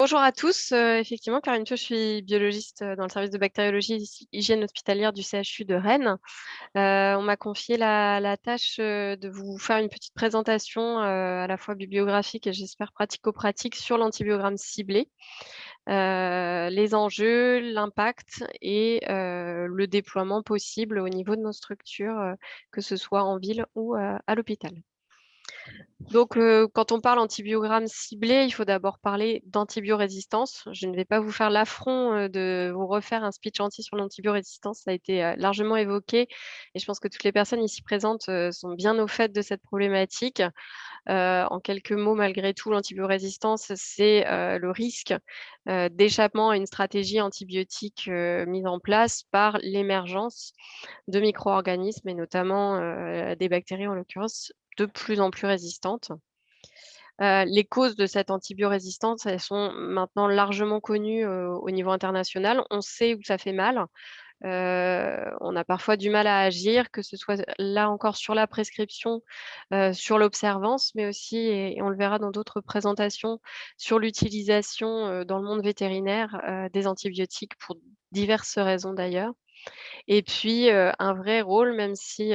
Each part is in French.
Bonjour à tous. Effectivement, Karine Pio, je suis biologiste dans le service de bactériologie et hygiène hospitalière du CHU de Rennes. On m'a confié la tâche de vous faire une petite présentation à la fois bibliographique et j'espère pratico-pratique sur l'antibiogramme ciblé, les enjeux, l'impact et le déploiement possible au niveau de nos structures, que ce soit en ville ou à l'hôpital. Donc, quand on parle antibiogramme ciblé, il faut d'abord parler d'antibiorésistance. Je ne vais pas vous faire l'affront de vous refaire un speech entier sur l'antibiorésistance. Ça a été largement évoqué et je pense que toutes les personnes ici présentes sont bien au fait de cette problématique. En quelques mots, malgré tout, l'antibiorésistance, c'est le risque d'échappement à une stratégie antibiotique mise en place par l'émergence de micro-organismes et notamment des bactéries en l'occurrence de plus en plus résistantes. Les causes de cette antibiorésistance, elles sont maintenant largement connues au niveau international. On sait où ça fait mal. On a parfois du mal à agir, que ce soit là encore sur la prescription, sur l'observance, mais aussi, et on le verra dans d'autres présentations, sur l'utilisation dans le monde vétérinaire des antibiotiques pour diverses raisons d'ailleurs. Et puis, un vrai rôle, même si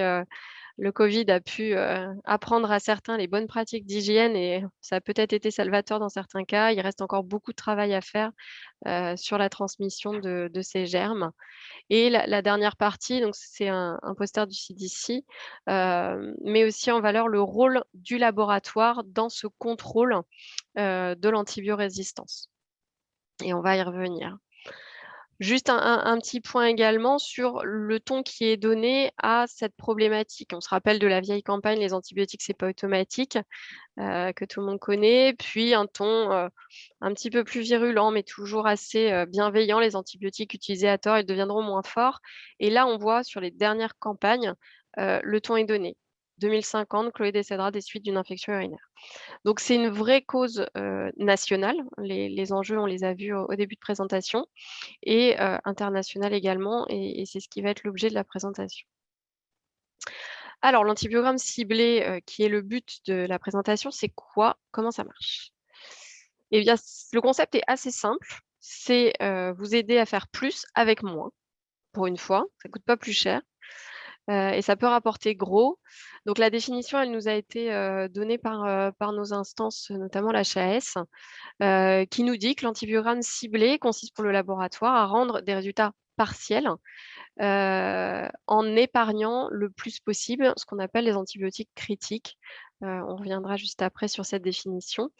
le Covid a pu apprendre à certains les bonnes pratiques d'hygiène et ça a peut-être été salvateur dans certains cas. Il reste encore beaucoup de travail à faire sur la transmission de ces germes. Et la dernière partie, donc c'est un poster du CDC, met aussi en valeur le rôle du laboratoire dans ce contrôle de l'antibiorésistance. Et on va y revenir. Juste un petit point également sur le ton qui est donné à cette problématique. On se rappelle de la vieille campagne «Les antibiotiques, c'est pas automatique», que tout le monde connaît, puis un ton un petit peu plus virulent, mais toujours assez bienveillant. Les antibiotiques utilisés à tort, ils deviendront moins forts. Et là, on voit sur les dernières campagnes, le ton est donné. 2050, Chloé décédera des suites d'une infection urinaire. Donc c'est une vraie cause nationale. Les enjeux, on les a vus au début de présentation et internationale également et c'est ce qui va être l'objet de la présentation. Alors l'antibiogramme ciblé, qui est le but de la présentation, c'est quoi? Comment ça marche? Eh bien, le concept est assez simple, c'est, vous aider à faire plus avec moins, pour une fois, ça coûte pas plus cher, et ça peut rapporter gros. Donc la définition, elle nous a été, donnée par nos instances, notamment l'HAS, qui nous dit que l'antibiogramme ciblé consiste pour le laboratoire à rendre des résultats partiels, en épargnant le plus possible ce qu'on appelle les antibiotiques critiques. On reviendra juste après sur cette définition,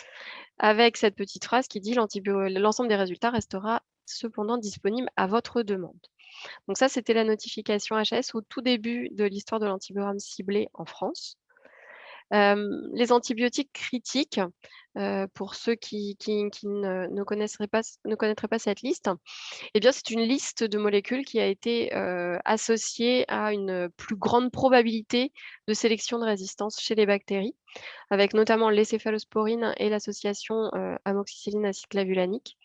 avec cette petite phrase qui dit: «L'ensemble des résultats restera cependant disponible à votre demande». Donc ça, c'était la notification HAS au tout début de l'histoire de l'antibiogramme ciblé en France. Les antibiotiques critiques, pour ceux qui ne connaîtraient pas cette liste, eh bien, c'est une liste de molécules qui a été, associée à une plus grande probabilité de sélection de résistance chez les bactéries, avec notamment les céphalosporines et l'association, amoxicilline acide clavulanique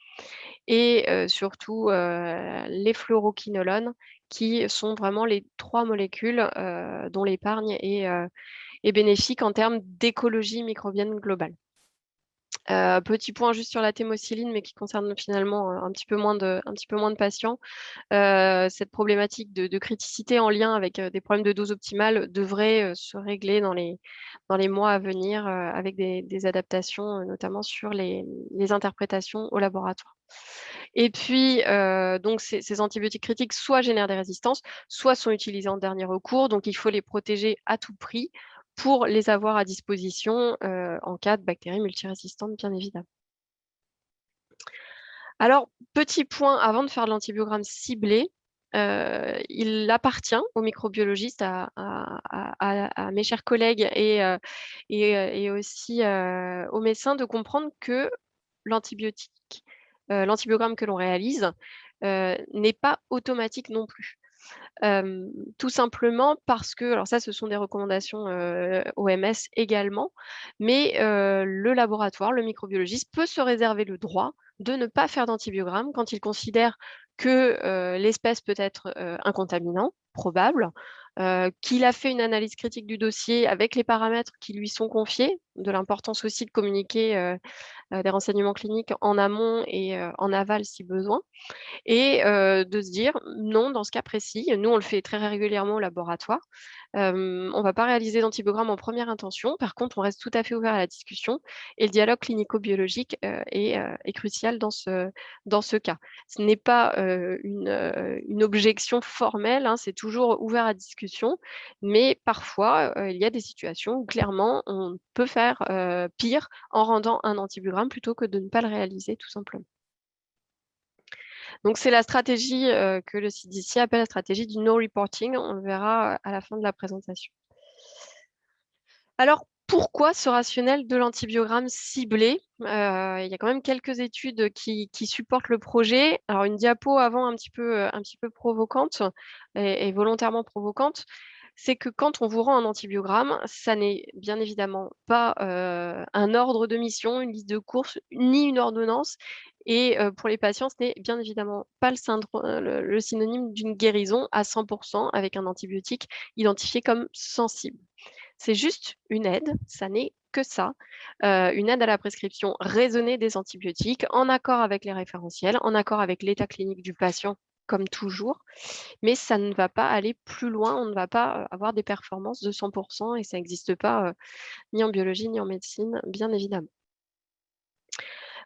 et surtout, les fluoroquinolones qui sont vraiment les 3 molécules, dont l'épargne est bénéfique en termes d'écologie microbienne globale. Petit point juste sur la thémocyline, mais qui concerne finalement, un petit peu moins de patients. Cette problématique de criticité en lien avec, des problèmes de dose optimale devrait, se régler dans les mois à venir, avec des adaptations, notamment sur les interprétations au laboratoire. Et puis, donc ces antibiotiques critiques soit génèrent des résistances, soit sont utilisés en dernier recours, donc il faut les protéger à tout prix pour les avoir à disposition, en cas de bactéries multirésistantes, bien évidemment. Alors, petit point avant de faire de l'antibiogramme ciblé, il appartient aux microbiologistes, à mes chers collègues et aussi, aux médecins de comprendre que l'antibiotique, l'antibiogramme que l'on réalise, n'est pas automatique non plus. Tout simplement parce que alors ça, ce sont des recommandations, OMS également, mais le laboratoire, le microbiologiste peut se réserver le droit de ne pas faire d'antibiogramme quand il considère que l'espèce peut être un contaminant probable, qu'il a fait une analyse critique du dossier avec les paramètres qui lui sont confiés, de l'importance aussi de communiquer des renseignements cliniques en amont et en aval si besoin, et de se dire non, dans ce cas précis, nous on le fait très régulièrement au laboratoire, on ne va pas réaliser d'antibiogramme en première intention. Par contre, on reste tout à fait ouvert à la discussion et le dialogue clinico-biologique est crucial dans ce cas. Ce n'est pas une objection formelle, hein, c'est toujours ouvert à discussion, mais parfois, il y a des situations où clairement, on peut faire pire en rendant un antibiogramme plutôt que de ne pas le réaliser tout simplement. Donc, c'est la stratégie que le CDC appelle la stratégie du no reporting. On le verra à la fin de la présentation. Alors, pourquoi ce rationnel de l'antibiogramme ciblé? Il y a quand même quelques études qui supportent le projet. Alors, une diapo avant un petit peu provocante et volontairement provocante, c'est que quand on vous rend un antibiogramme, ça n'est bien évidemment pas un ordre de mission, une liste de courses, ni une ordonnance. Et pour les patients, ce n'est bien évidemment pas le synonyme d'une guérison à 100% avec un antibiotique identifié comme sensible. C'est juste une aide, ça n'est que ça, une aide à la prescription raisonnée des antibiotiques en accord avec les référentiels, en accord avec l'état clinique du patient, comme toujours, mais ça ne va pas aller plus loin, on ne va pas avoir des performances de 100% et ça n'existe pas ni en biologie ni en médecine, bien évidemment.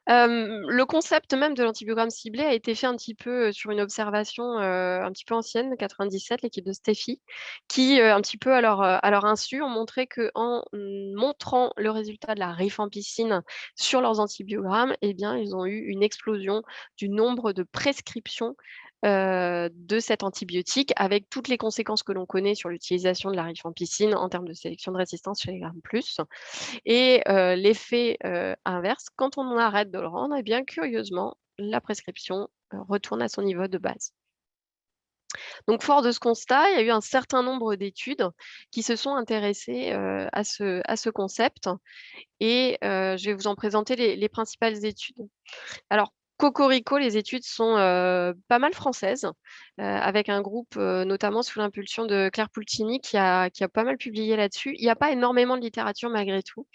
Le concept même de l'antibiogramme ciblé a été fait un petit peu sur une observation un petit peu ancienne, de 97, l'équipe de Steffi, qui, un petit peu à leur insu, ont montré qu'en montrant le résultat de la rifampicine sur leurs antibiogrammes, eh bien, ils ont eu une explosion du nombre de prescriptions de cet antibiotique, avec toutes les conséquences que l'on connaît sur l'utilisation de la rifampicine en termes de sélection de résistance chez les grammes plus. Et l'effet inverse, quand on arrête de le rendre, eh bien, curieusement, la prescription retourne à son niveau de base. Donc, fort de ce constat, il y a eu un certain nombre d'études qui se sont intéressées à ce concept et je vais vous en présenter les principales études. Alors, cocorico, les études sont pas mal françaises, avec un groupe notamment sous l'impulsion de Claire Poultini qui a pas mal publié là-dessus. Il n'y a pas énormément de littérature malgré tout.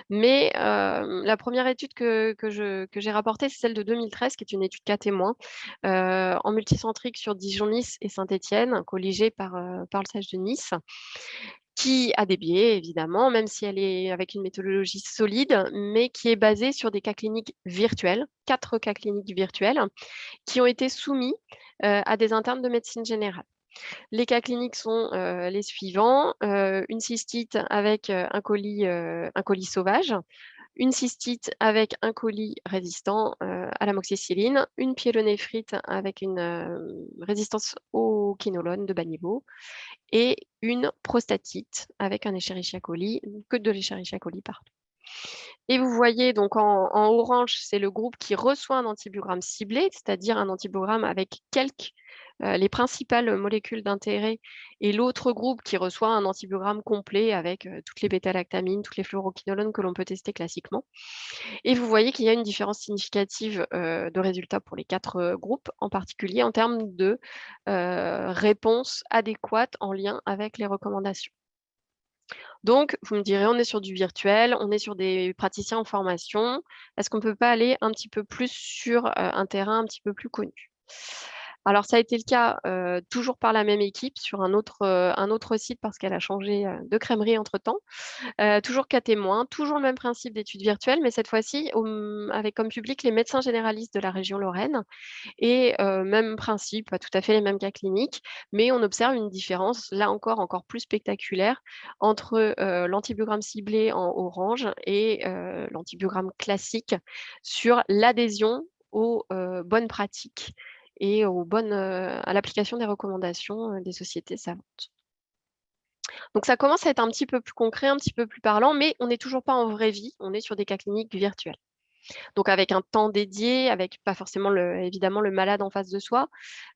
Mais la première étude que j'ai rapportée, c'est celle de 2013, qui est une étude cas témoin en multicentrique sur Dijon-Nice et Saint-Étienne, colligée par le SAGE de Nice, qui a des biais, évidemment, même si elle est avec une méthodologie solide, mais qui est basée sur des cas cliniques virtuels, 4 cas cliniques virtuels, qui ont été soumis à des internes de médecine générale. Les cas cliniques sont les suivants. Une cystite avec un colis sauvage, une cystite avec un colis résistant à l'amoxicilline, une pyélonéphrite avec une résistance au quinolone de bas niveau et une prostatite avec un Escherichia coli, que de l'Escherichia coli partout. Et vous voyez donc en orange, c'est le groupe qui reçoit un antibiogramme ciblé, c'est-à-dire un antibiogramme avec les principales molécules d'intérêt, et l'autre groupe qui reçoit un antibiogramme complet avec toutes les bêta-lactamines, toutes les fluoroquinolones que l'on peut tester classiquement. Et vous voyez qu'il y a une différence significative de résultats pour les 4 groupes, en particulier en termes de réponse adéquate en lien avec les recommandations. Donc, vous me direz, on est sur du virtuel, on est sur des praticiens en formation. Est-ce qu'on ne peut pas aller un petit peu plus sur un terrain un petit peu plus connu? Alors, ça a été le cas toujours par la même équipe sur un autre site parce qu'elle a changé de crèmerie entre-temps. Toujours cas témoin, toujours le même principe d'études virtuelles, mais cette fois-ci avec comme public les médecins généralistes de la région Lorraine. Et même principe, pas tout à fait les mêmes cas cliniques, mais on observe une différence, là encore plus spectaculaire, entre l'antibiogramme ciblé en orange et l'antibiogramme classique sur l'adhésion aux bonnes pratiques et à l'application des recommandations des sociétés savantes. Donc ça commence à être un petit peu plus concret, un petit peu plus parlant, mais on n'est toujours pas en vraie vie, on est sur des cas cliniques virtuels. Donc avec un temps dédié, avec pas forcément évidemment le malade en face de soi,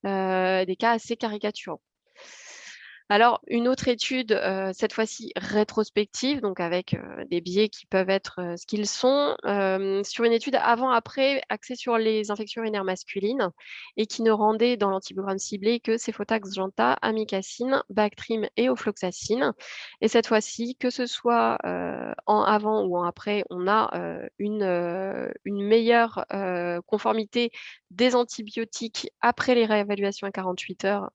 des cas assez caricaturaux. Alors, une autre étude, cette fois-ci rétrospective, donc avec des biais qui peuvent être ce qu'ils sont, sur une étude avant-après axée sur les infections urinaires masculines et qui ne rendait dans l'antibiogramme ciblé que Cefotax janta, amikacine, Bactrim et ofloxacine. Et cette fois-ci, que ce soit en avant ou en après, on a une meilleure conformité des antibiotiques après les réévaluations à 48 heures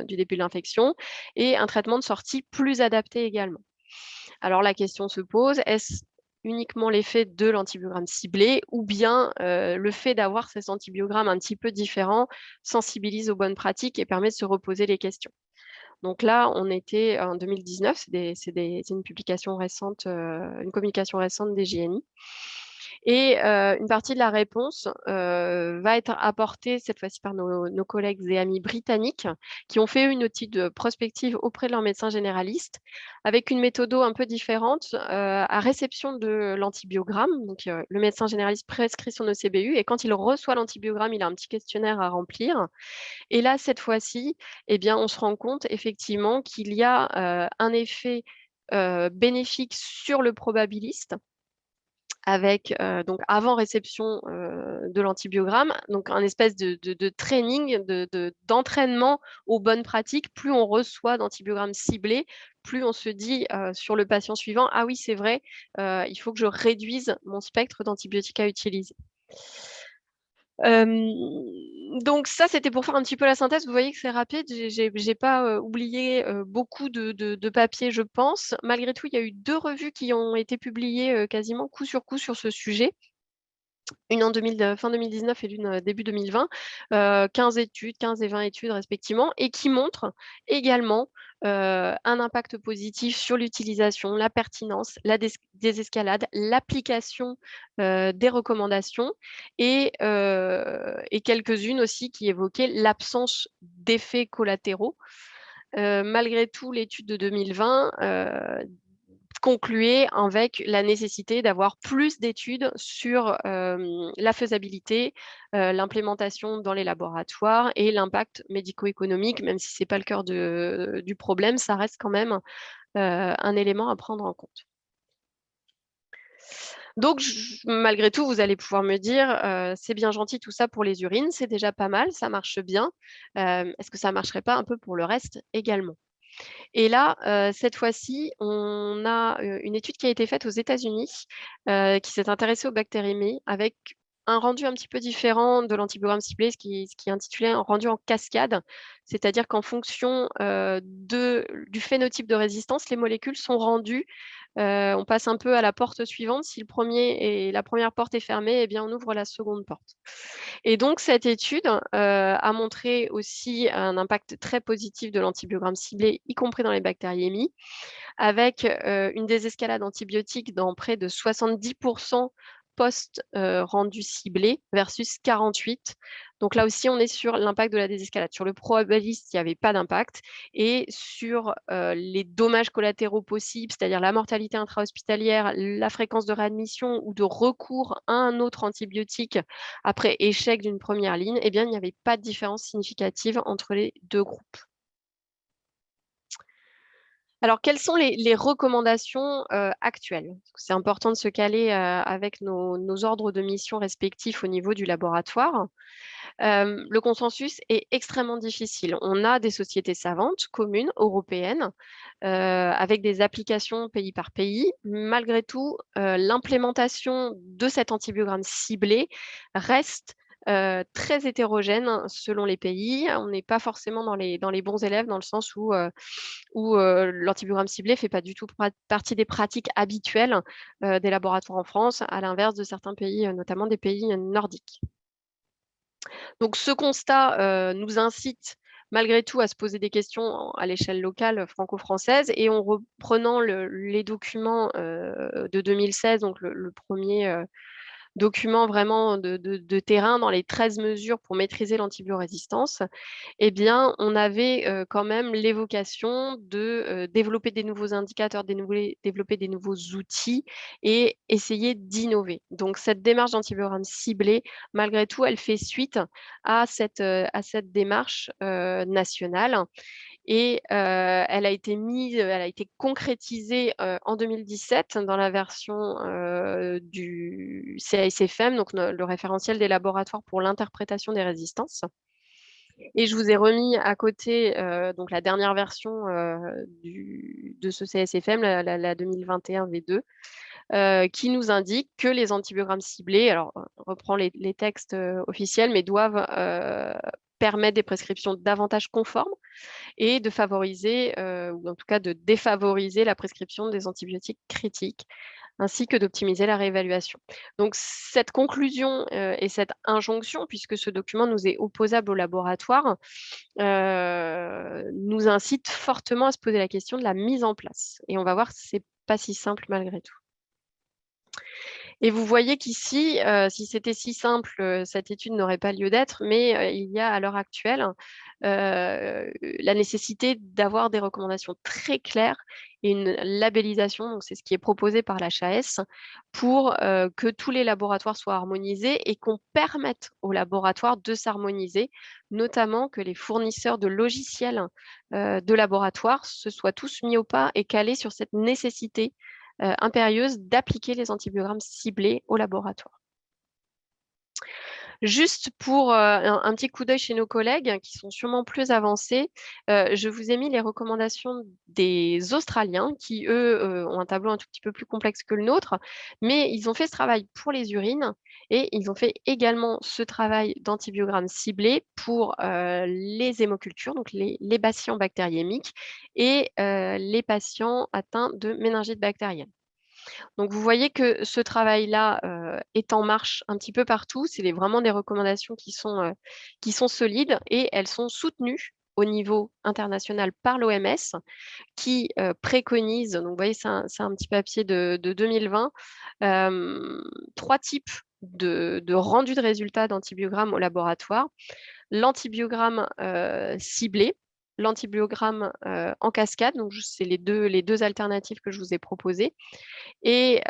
du début de l'infection et un traitement de sortie plus adapté également. Alors la question se pose, est-ce uniquement l'effet de l'antibiogramme ciblé ou bien le fait d'avoir ces antibiogrammes un petit peu différents sensibilise aux bonnes pratiques et permet de se reposer les questions. Donc là, on était en 2019, c'est une publication récente, une communication récente des JNI. Et une partie de la réponse va être apportée cette fois-ci par nos collègues et amis britanniques qui ont fait une étude prospective auprès de leur médecin généraliste avec une méthode un peu différente à réception de l'antibiogramme. Donc, le médecin généraliste prescrit son ECBU et quand il reçoit l'antibiogramme, il a un petit questionnaire à remplir. Et là, cette fois-ci, eh bien, on se rend compte effectivement qu'il y a un effet bénéfique sur le probabiliste avec donc avant réception de l'antibiogramme, donc un espèce de training, d'entraînement aux bonnes pratiques. Plus on reçoit d'antibiogrammes ciblés, plus on se dit sur le patient suivant, ah oui, c'est vrai, il faut que je réduise mon spectre d'antibiotiques à utiliser. Donc ça, c'était pour faire un petit peu la synthèse. Vous voyez que c'est rapide. J'ai pas oublié beaucoup de papiers, je pense. Malgré tout, il y a eu 2 revues qui ont été publiées quasiment coup sur coup sur ce sujet. Une en fin 2019 et l'une début 2020, 15 études, 15 et 20 études respectivement, et qui montrent également un impact positif sur l'utilisation, la pertinence, la désescalade, l'application des recommandations et quelques-unes aussi qui évoquaient l'absence d'effets collatéraux. Malgré tout, l'étude de 2020 concluait avec la nécessité d'avoir plus d'études sur la faisabilité, l'implémentation dans les laboratoires et l'impact médico-économique, même si ce n'est pas le cœur du problème, ça reste quand même un élément à prendre en compte. Donc, malgré tout, vous allez pouvoir me dire, c'est bien gentil tout ça pour les urines, c'est déjà pas mal, ça marche bien. Est-ce que ça ne marcherait pas un peu pour le reste également? Et là, cette fois-ci, on a une étude qui a été faite aux États-Unis, qui s'est intéressée aux bactériémies avec un rendu un petit peu différent de l'antibiogramme ciblé, ce qui est intitulé un rendu en cascade. C'est-à-dire qu'en fonction du phénotype de résistance, les molécules sont rendues. On passe un peu à la porte suivante. Si la première porte est fermée, eh bien, on ouvre la seconde porte. Et donc, cette étude a montré aussi un impact très positif de l'antibiogramme ciblé, y compris dans les bactériémies, avec une désescalade antibiotique dans près de 70% post-rendu ciblé versus 48. Donc là aussi, on est sur l'impact de la désescalade. Sur le probabiliste, il n'y avait pas d'impact. Et sur les dommages collatéraux possibles, c'est-à-dire la mortalité intra-hospitalière, la fréquence de réadmission ou de recours à un autre antibiotique après échec d'une première ligne, eh bien, il n'y avait pas de différence significative entre les 2 groupes. Alors, quelles sont les recommandations actuelles? C'est important de se caler avec nos ordres de mission respectifs au niveau du laboratoire. Le consensus est extrêmement difficile. On a des sociétés savantes, communes, européennes, avec des applications pays par pays. Malgré tout, l'implémentation de cet antibiogramme ciblé reste très hétérogène selon les pays. On n'est pas forcément dans les bons élèves dans le sens où l'antibiogramme ciblé ne fait pas du tout partie des pratiques habituelles des laboratoires en France, à l'inverse de certains pays, notamment des pays nordiques. Donc ce constat nous incite malgré tout à se poser des questions à l'échelle locale franco-française et en reprenant les documents de 2016, donc le premier document vraiment de terrain dans les 13 mesures pour maîtriser l'antibiorésistance, eh bien, on avait quand même l'évocation de développer des nouveaux indicateurs, développer des nouveaux outils et essayer d'innover. Donc, cette démarche d'antibiogramme ciblé, malgré tout, elle fait suite à cette démarche nationale. et elle a été concrétisée en 2017 dans la version du CASFM, donc le référentiel des laboratoires pour l'interprétation des résistances. Et je vous ai remis à côté donc la dernière version de ce CSFM, la 2021 V2, qui nous indique que les antibiogrammes ciblés, alors on reprend les textes officiels, mais doivent permettre des prescriptions davantage conformes et de favoriser, ou en tout cas de défavoriser la prescription des antibiotiques critiques, ainsi que d'optimiser la réévaluation. Donc cette conclusion et cette injonction, puisque ce document nous est opposable au laboratoire, nous incite fortement à se poser la question de la mise en place. Et on va voir que ce n'est pas si simple malgré tout. Et vous voyez qu'ici, si c'était si simple, cette étude n'aurait pas lieu d'être, mais il y a à l'heure actuelle la nécessité d'avoir des recommandations très claires et une labellisation, donc c'est ce qui est proposé par l'HAS, pour que tous les laboratoires soient harmonisés et qu'on permette aux laboratoires de s'harmoniser, notamment que les fournisseurs de logiciels de laboratoire se soient tous mis au pas et calés sur cette nécessité impérieuse d'appliquer les antibiogrammes ciblés au laboratoire. Juste pour un petit coup d'œil chez nos collègues qui sont sûrement plus avancés, je vous ai mis les recommandations des Australiens qui, eux, ont un tableau un tout petit peu plus complexe que le nôtre, mais ils ont fait ce travail pour les urines et ils ont fait également ce travail d'antibiogramme ciblé pour les hémocultures, donc les patients bactériémiques et les patients atteints de méningite bactérienne. Donc, vous voyez que ce travail-là est en marche un petit peu partout. C'est vraiment des recommandations qui sont solides et elles sont soutenues au niveau international par l'OMS qui préconise, donc vous voyez, c'est un petit papier de 2020, 3 types de rendu de résultats d'antibiogramme au laboratoire. L'antibiogramme ciblé, l'antibiogramme en cascade, donc c'est les deux alternatives que je vous ai proposées. Et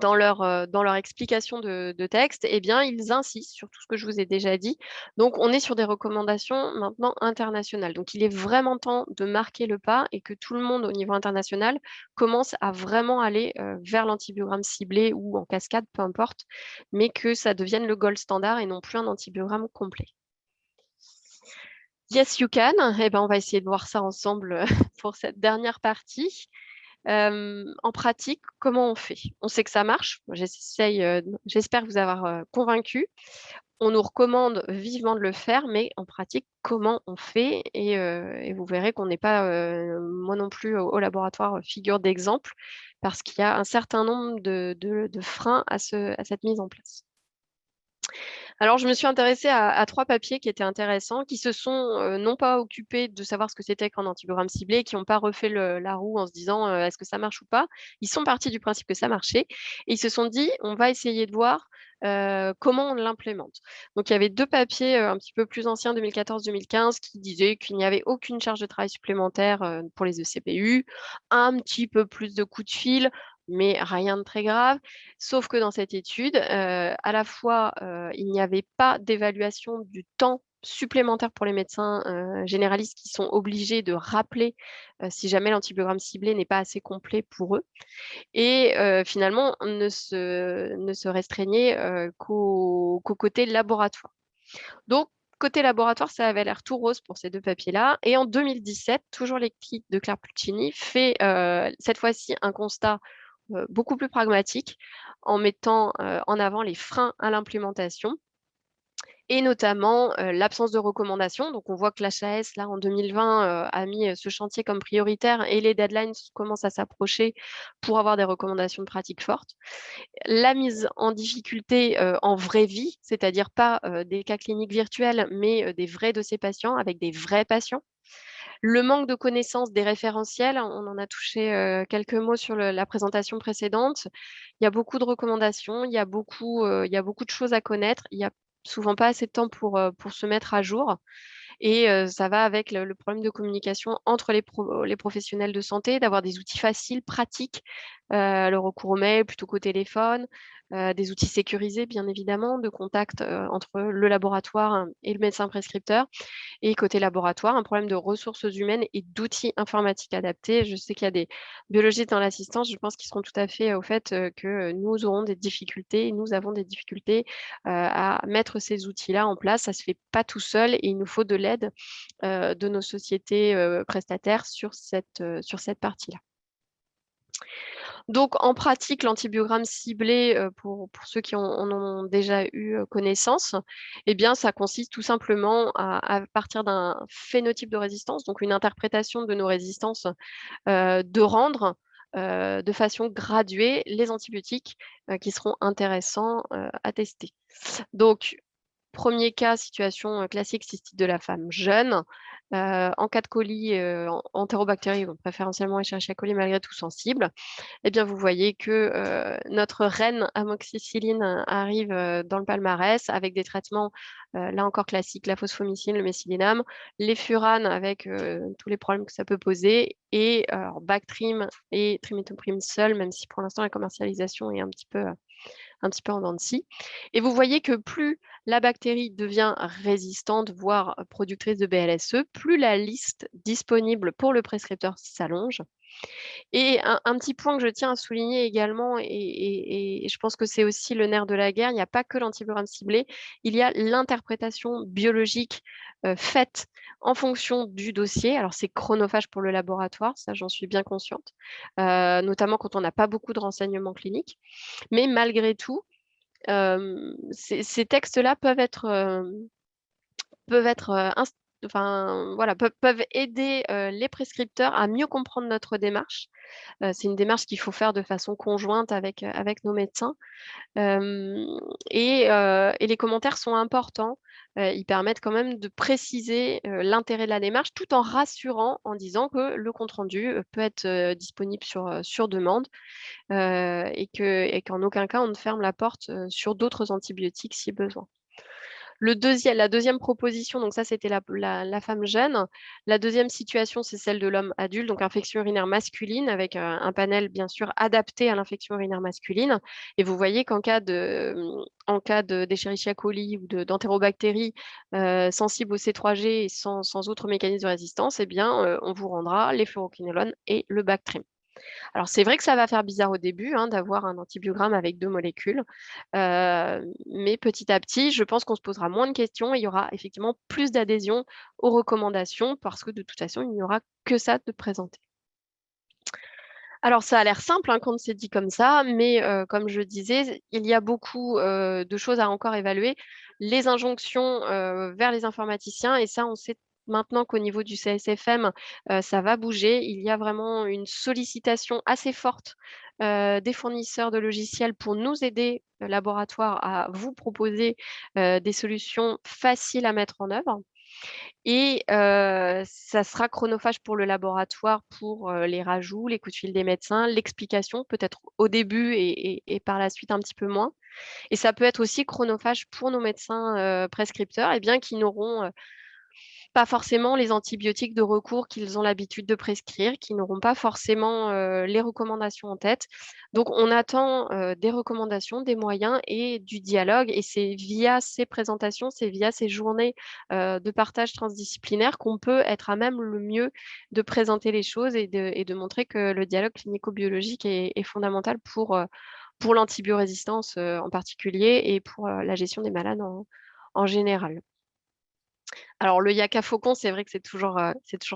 dans leur explication de texte, eh bien, ils insistent sur tout ce que je vous ai déjà dit. Donc, on est sur des recommandations maintenant internationales. Donc, il est vraiment temps de marquer le pas et que tout le monde au niveau international commence à vraiment aller vers l'antibiogramme ciblé ou en cascade, peu importe, mais que ça devienne le gold standard et non plus un antibiogramme complet. Yes, you can. Eh ben, on va essayer de voir ça ensemble pour cette dernière partie. En pratique, comment on fait? On sait que ça marche. J'espère vous avoir convaincu. On nous recommande vivement de le faire, mais en pratique, comment on fait? Et vous verrez qu'on n'est pas, moi non plus, au laboratoire, figure d'exemple, parce qu'il y a un certain nombre de freins à cette mise en place. Alors, je me suis intéressée à 3 papiers qui étaient intéressants, qui se sont non pas occupés de savoir ce que c'était qu'un antibiogramme ciblé, qui n'ont pas refait la roue en se disant est-ce que ça marche ou pas. Ils sont partis du principe que ça marchait et ils se sont dit on va essayer de voir comment on l'implémente. Donc, il y avait 2 papiers un petit peu plus anciens, 2014-2015, qui disaient qu'il n'y avait aucune charge de travail supplémentaire pour les ECPU, un petit peu plus de coups de fil, mais rien de très grave. Sauf que dans cette étude, à la fois, il n'y avait pas d'évaluation du temps supplémentaire pour les médecins généralistes qui sont obligés de rappeler si jamais l'antibiogramme ciblé n'est pas assez complet pour eux. Et finalement, ne se restreignait qu'au côté laboratoire. Donc, côté laboratoire, ça avait l'air tout rose pour ces 2 papiers-là. Et en 2017, toujours l'équipe de Claire Puccini fait cette fois-ci un constat beaucoup plus pragmatique en mettant en avant les freins à l'implémentation et notamment l'absence de recommandations. Donc, on voit que l'HAS, là, en 2020, a mis ce chantier comme prioritaire et les deadlines commencent à s'approcher pour avoir des recommandations de pratiques fortes. La mise en difficulté en vraie vie, c'est-à-dire pas des cas cliniques virtuels, mais des vrais dossiers patients avec des vrais patients. Le manque de connaissance des référentiels, on en a touché quelques mots sur la présentation précédente. Il y a beaucoup de recommandations, il y a beaucoup de choses à connaître. Il n'y a souvent pas assez de temps pour se mettre à jour. Et ça va avec le problème de communication entre les professionnels de santé, d'avoir des outils faciles, pratiques, le recours au mail plutôt qu'au téléphone, des outils sécurisés, bien évidemment, de contact entre le laboratoire et le médecin prescripteur. Et côté laboratoire, un problème de ressources humaines et d'outils informatiques adaptés. Je sais qu'il y a des biologistes dans l'assistance, je pense qu'ils seront tout à fait au fait que nous aurons des difficultés, nous avons des difficultés à mettre ces outils-là en place. Ça ne se fait pas tout seul et il nous faut de l'aide de nos sociétés prestataires sur cette partie-là. Donc, en pratique, l'antibiogramme ciblé, pour ceux qui en ont déjà eu connaissance, eh bien, ça consiste tout simplement à partir d'un phénotype de résistance, donc une interprétation de nos résistances, de rendre de façon graduée les antibiotiques qui seront intéressants à tester. Donc, premier cas, situation classique, cystite de la femme jeune. En cas de colis entérobactérie, donc préférentiellement Escherichia coli malgré tout sensible, eh bien, vous voyez que notre reine amoxicilline arrive dans le palmarès avec des traitements, là encore classiques, la phosphomycine, le mésilinam, les furanes avec tous les problèmes que ça peut poser, et Bactrim et trimethoprim seul, même si pour l'instant la commercialisation est un petit peu en dents de scie. Et vous voyez que plus la bactérie devient résistante, voire productrice de BLSE, plus la liste disponible pour le prescripteur s'allonge. Et un petit point que je tiens à souligner également, et je pense que c'est aussi le nerf de la guerre, il n'y a pas que l'antibiogramme ciblé, il y a l'interprétation biologique faite en fonction du dossier. Alors c'est chronophage pour le laboratoire, ça j'en suis bien consciente, notamment quand on n'a pas beaucoup de renseignements cliniques. Mais malgré tout, ces textes-là peuvent aider les prescripteurs à mieux comprendre notre démarche. C'est une démarche qu'il faut faire de façon conjointe avec nos médecins. Et les commentaires sont importants. Ils permettent quand même de préciser l'intérêt de la démarche tout en rassurant, en disant que le compte-rendu peut être disponible sur demande et qu'en aucun cas on ne ferme la porte sur d'autres antibiotiques si besoin. La deuxième proposition, donc ça c'était la femme jeune. La deuxième situation, c'est celle de l'homme adulte, donc infection urinaire masculine avec un panel bien sûr adapté à l'infection urinaire masculine. Et vous voyez en cas d'Escherichia coli ou d'entérobactérie sensible au C3G et sans autre mécanisme de résistance, eh bien, on vous rendra les fluoroquinolones et le Bactrim. Alors, c'est vrai que ça va faire bizarre au début d'avoir un antibiogramme avec 2 molécules, mais petit à petit, je pense qu'on se posera moins de questions et il y aura effectivement plus d'adhésion aux recommandations parce que de toute façon, il n'y aura que ça de présenté. Alors, ça a l'air simple quand c'est dit comme ça, mais comme je disais, il y a beaucoup de choses à encore évaluer. Les injonctions vers les informaticiens, et ça, on sait maintenant qu'au niveau du CSFM, ça va bouger. Il y a vraiment une sollicitation assez forte des fournisseurs de logiciels pour nous aider, laboratoires, à vous proposer des solutions faciles à mettre en œuvre. Et ça sera chronophage pour le laboratoire pour les rajouts, les coups de fil des médecins, l'explication peut-être au début et par la suite un petit peu moins. Et ça peut être aussi chronophage pour nos médecins prescripteurs, eh bien, qui n'auront pas forcément les antibiotiques de recours qu'ils ont l'habitude de prescrire, qui n'auront pas forcément les recommandations en tête. Donc, on attend des recommandations, des moyens et du dialogue. Et c'est via ces présentations, c'est via ces journées de partage transdisciplinaire qu'on peut être à même le mieux de présenter les choses et de montrer que le dialogue clinico-biologique est fondamental pour l'antibiorésistance en particulier et pour la gestion des malades en général. Alors, le Yaka Faucon, c'est vrai que c'est toujours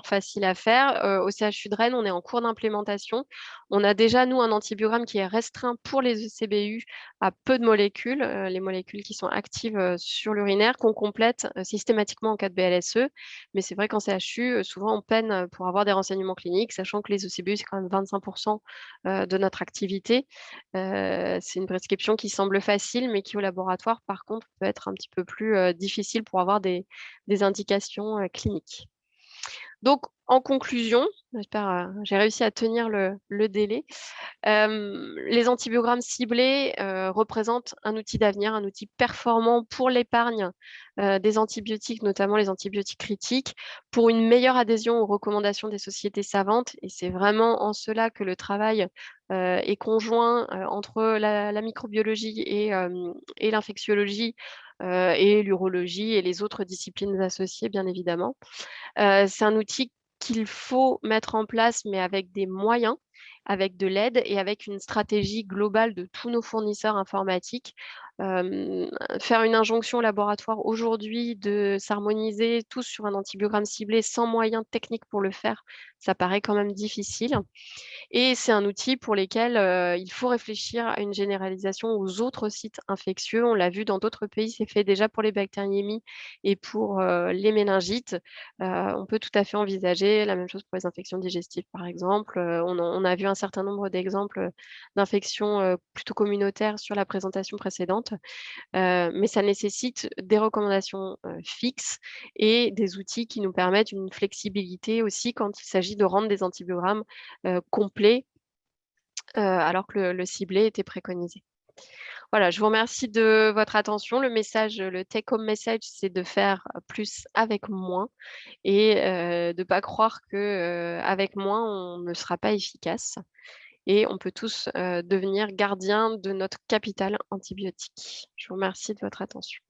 facile à faire. Au CHU de Rennes, on est en cours d'implémentation. On a déjà, nous, un antibiogramme qui est restreint pour les ECBU à peu de molécules, les molécules qui sont actives sur l'urinaire, qu'on complète systématiquement en cas de BLSE. Mais c'est vrai qu'en CHU, souvent, on peine pour avoir des renseignements cliniques, sachant que les ECBU, c'est quand même 25% de notre activité. C'est une prescription qui semble facile, mais qui, au laboratoire, par contre, peut être un petit peu plus difficile pour avoir des indications cliniques. Donc, en conclusion, j'espère, j'ai réussi à tenir le délai. Les antibiogrammes ciblés représentent un outil d'avenir, un outil performant pour l'épargne des antibiotiques, notamment les antibiotiques critiques, pour une meilleure adhésion aux recommandations des sociétés savantes. Et c'est vraiment en cela que le travail est conjoint entre la microbiologie et l'infectiologie et l'urologie et les autres disciplines associées, bien évidemment. C'est un outil qu'il faut mettre en place, mais avec des moyens, avec de l'aide et avec une stratégie globale de tous nos fournisseurs informatiques. Euh, Faire une injonction au laboratoire aujourd'hui de s'harmoniser tous sur un antibiogramme ciblé sans moyens techniques pour le faire, ça paraît quand même difficile. Et c'est un outil pour lequel il faut réfléchir à une généralisation aux autres sites infectieux. On l'a vu dans d'autres pays, c'est fait déjà pour les bactériémies et pour les méningites. On peut tout à fait envisager la même chose pour les infections digestives, par exemple. On a vu un certain nombre d'exemples d'infections plutôt communautaires sur la présentation précédente. Mais ça nécessite des recommandations fixes et des outils qui nous permettent une flexibilité aussi quand il s'agit de rendre des antibiogrammes complets alors que le ciblé était préconisé. Voilà, je vous remercie de votre attention. Le message, le take-home message, c'est de faire plus avec moins et de ne pas croire que avec moins, on ne sera pas efficace. Et on peut tous devenir gardiens de notre capital antibiotique. Je vous remercie de votre attention.